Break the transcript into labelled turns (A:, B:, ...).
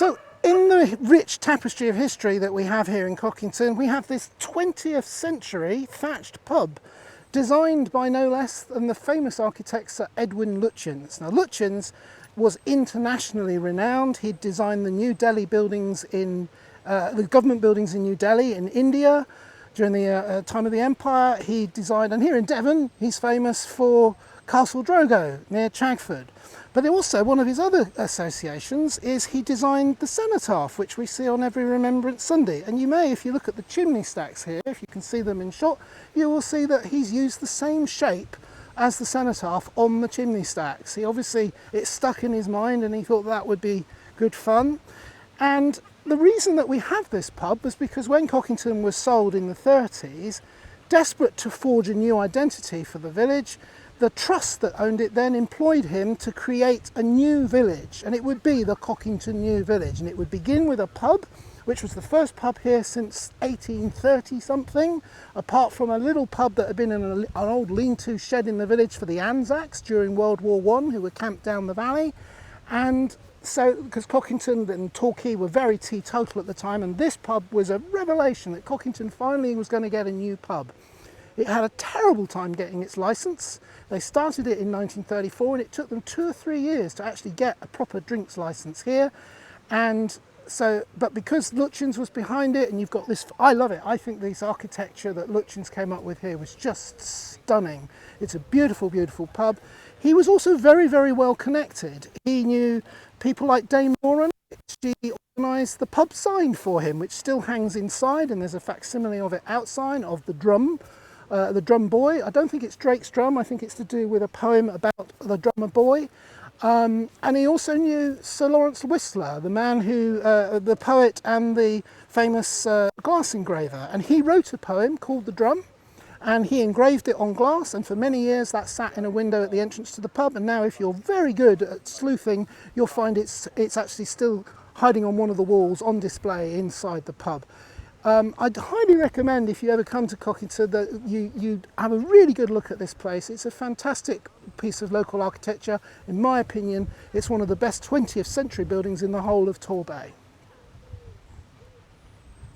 A: So in the rich tapestry of history that we have here in Cockington, we have this 20th century thatched pub designed by no less than the famous architect Sir Edwin Lutyens. Now Lutyens was internationally renowned. He'd designed the New Delhi buildings in, the government buildings in New Delhi in India during the time of the Empire. He designed, and here in Devon, he's famous for Castle Drogo near Chagford. But also one of his other associations is he designed the cenotaph, which we see on every Remembrance Sunday. And you may, if you look at the chimney stacks here, if you can see them in shot, you will see that he's used the same shape as the cenotaph on the chimney stacks. He obviously, it stuck in his mind and he thought that would be good fun. And the reason that we have this pub was because when Cockington was sold in the 30s, desperate to forge a new identity for the village, the trust that owned it then employed him to create a new village, and it would be the Cockington New Village, and it would begin with a pub, which was the first pub here since 1830 something, apart from a little pub that had been in an old lean-to shed in the village for the Anzacs during World War I, who were camped down the valley. And so, because Cockington and Torquay were very teetotal at the time, and this pub was a revelation that Cockington finally was going to get a new pub. It had a terrible time getting its licence. They started it in 1934 and it took them 2 or 3 years to actually get a proper drinks licence here. And so, but because Lutyens was behind it, and you've got this, I love it. I think this architecture that Lutyens came up with here was just stunning. It's a beautiful, beautiful pub. He was also very, very well connected. He knew people like Dame Moran. She organised the pub sign for him, which still hangs inside, and there's a facsimile of it outside of the drum boy. I don't think it's Drake's drum. I think it's to do with a poem about the drummer boy. And he also knew Sir Lawrence Whistler, the man who, the poet and the famous glass engraver. And he wrote a poem called The Drum, and he engraved it on glass, and for many years that sat in a window at the entrance to the pub. And now if you're very good at sleuthing, you'll find it's actually still hiding on one of the walls on display inside the pub. I'd highly recommend, if you ever come to Cockington, that you have a really good look at this place. It's a fantastic piece of local architecture. In my opinion, it's one of the best 20th century buildings in the whole of Torquay.